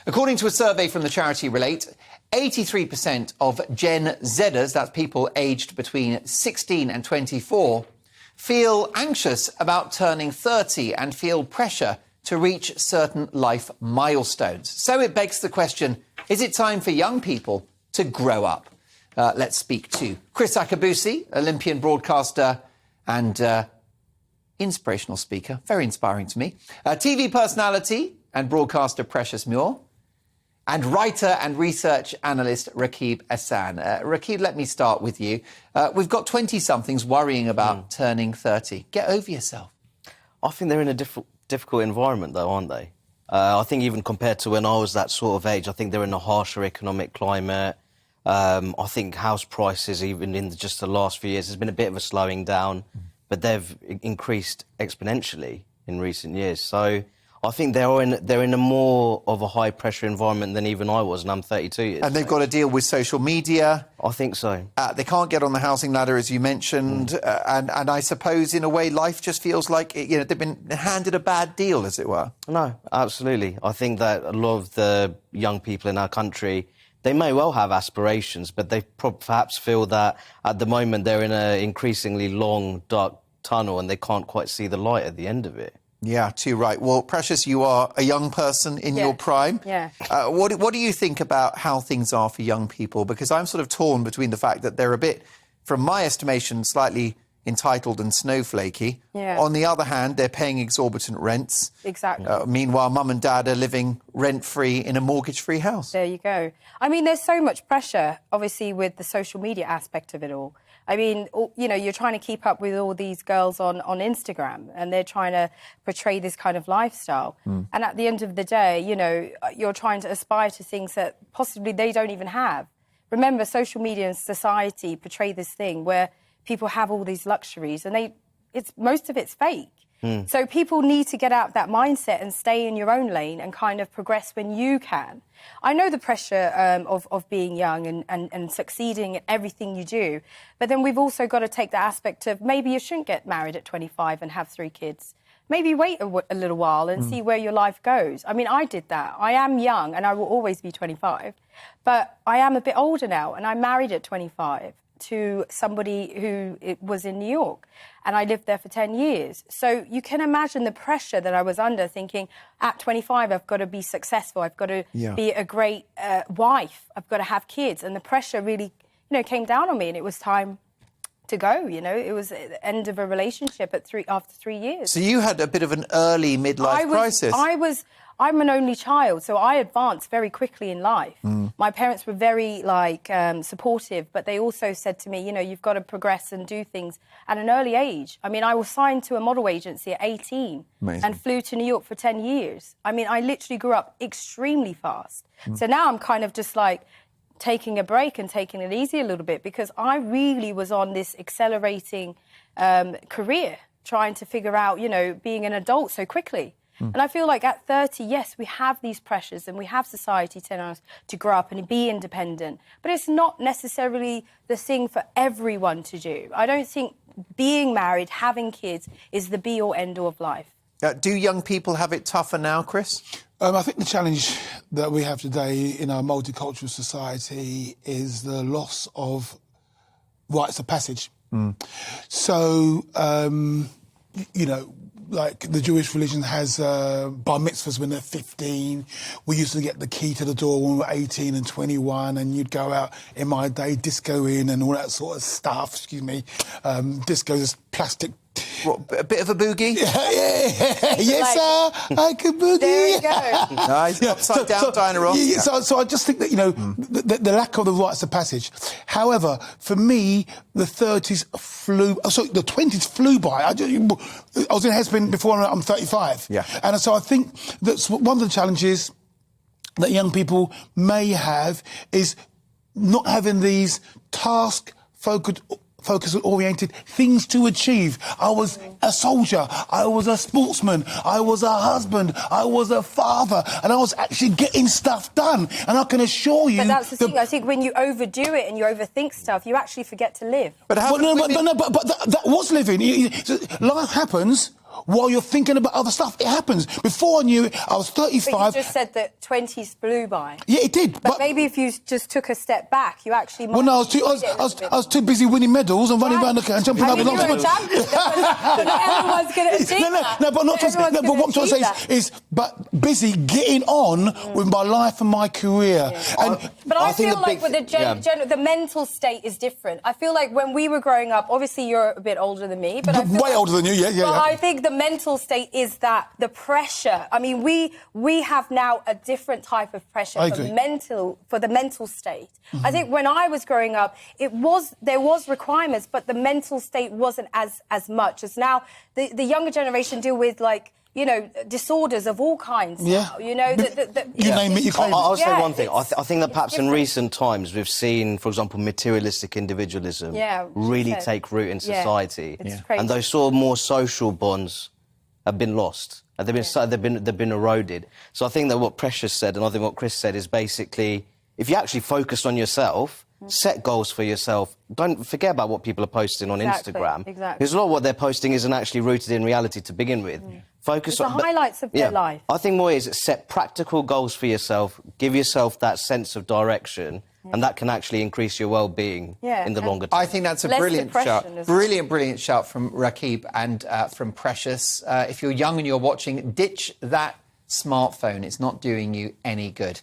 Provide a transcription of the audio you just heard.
According to a survey from the charity Relate, 83% of Gen Zers, that's people aged between 16 and 24, feel anxious about turning 30 and feel pressure to reach certain life milestones. So it begs the question, is it time for young people to grow up? Let's speak to Chris Akabusi, Olympian broadcaster and inspirational speaker, very inspiring to me, TV personality and broadcaster Precious Muir, and writer and research analyst Rakib Ehsan. Rakib, let me start with you. We've got 20-somethings worrying about turning 30. Get over yourself. I think they're in a difficult environment, though, aren't they? I think even compared to when I was that sort of age, I think they're in a harsher economic climate. I think house prices, even in just the last few years, there's been a bit of a slowing down, but they've increased exponentially in recent years. So I think they're in a more of a high-pressure environment than even I was, and I'm 32 years. And they've got to deal with social media. I think so. They can't get on the housing ladder, as you mentioned, and I suppose, in a way, life just feels like, they've been handed a bad deal, as it were. No, absolutely. I think that a lot of the young people in our country, they may well have aspirations, but they perhaps feel that at the moment they're in an increasingly long, dark tunnel and they can't quite see the light at the end of it. Yeah, too right. Well, Precious, you are a young person in your prime. Yeah. What do you think about how things are for young people? Because I'm sort of torn between the fact that they're a bit, from my estimation, slightly entitled and snowflakey. Yeah. On the other hand, they're paying exorbitant rents. Exactly. Meanwhile, mum and dad are living rent-free in a mortgage-free house. There you go. I mean, there's so much pressure, obviously, with the social media aspect of it all. I mean, you're trying to keep up with all these girls on Instagram and they're trying to portray this kind of lifestyle. And at the end of the day, you're trying to aspire to things that possibly they don't even have. Remember, social media and society portray this thing where people have all these luxuries and most of it's fake. So people need to get out of that mindset and stay in your own lane and kind of progress when you can. I know the pressure of being young and succeeding at everything you do, but then we've also got to take the aspect of maybe you shouldn't get married at 25 and have 3 kids. Maybe wait a little while and see where your life goes. I mean, I did that. I am young and I will always be 25, but I am a bit older now and I'm married at 25. To somebody who was in New York, and I lived there for 10 years. So you can imagine the pressure that I was under, thinking, at 25, I've got to be successful, I've got to be a great wife, I've got to have kids, and the pressure really, came down on me, and it was time to go, It was the end of a relationship after 3 years. So you had a bit of an early midlife crisis. I'm an only child, so I advanced very quickly in life. My parents were very, supportive, but they also said to me, you've got to progress and do things at an early age. I mean, I was signed to a model agency at 18 and flew to New York for 10 years. I mean, I literally grew up extremely fast. So now I'm kind of just taking a break and taking it easy a little bit because I really was on this accelerating career, trying to figure out, being an adult so quickly. And I feel like at 30, yes, we have these pressures and we have society telling us to grow up and be independent. But it's not necessarily the thing for everyone to do. I don't think being married, having kids is the be-all, end-all of life. Do young people have it tougher now, Chris? I think the challenge that we have today in our multicultural society is the loss of rites of passage. So, like the Jewish religion has bar mitzvahs when they're 15. We used to get the key to the door when we were 18 and 21, and you'd go out, in my day, disco in and all that sort of stuff, disco's plastic. What, a bit of a boogie? Yes, sir, I can boogie. There you go. Nice, upside down, Diana Ross. So I just think that, the lack of the rites of passage. However, for me, the 30s the 20s flew by. I was in Hespen before I'm 35. Yeah. And so I think that's one of the challenges that young people may have is not having these focus-oriented things to achieve. I was a soldier, I was a sportsman, I was a husband, I was a father, and I was actually getting stuff done. And I can assure you... But that's the thing, I think when you overdo it and you overthink stuff, you actually forget to live. But that was living. Life happens while you're thinking about other stuff. It happens. Before I knew it, I was 35. But you just said that 20s flew by. Yeah, it did. But maybe if you just took a step back, you actually might... Well, no, I was too busy winning medals and running around the and jumping up. You were a champion. But not everyone's going to achieve that. No, but what I'm trying to say is busy getting on with my life and my career. Yeah. But I feel like with the mental state is different. I feel like when we were growing up, obviously you're a bit older than me, but I feel way older than you, yeah. But I think the mental state is that the pressure. I mean, we have now a different type of pressure for the mental state. Mm-hmm. I think when I was growing up, there was requirements, but the mental state wasn't as much as now. The younger generation deal with disorders of all kinds. Yeah. Now, you know, you name it, you claim it. I'll say one thing. I think that perhaps in recent times we've seen, for example, materialistic individualism really take root in society, and those sort of more social bonds have been lost. They've been eroded. So I think that what Precious said, and I think what Chris said, is basically if you actually focus on yourself. Set goals for yourself. Don't forget about what people are posting on Instagram. Exactly. Because a lot of what they're posting isn't actually rooted in reality to begin with. Focus on the highlights of their life. I think more is set practical goals for yourself, give yourself that sense of direction, and that can actually increase your well-being in the longer term. I think that's a brilliant shout. Brilliant shout from Rakib and from Precious. If you're young and you're watching, ditch that smartphone. It's not doing you any good.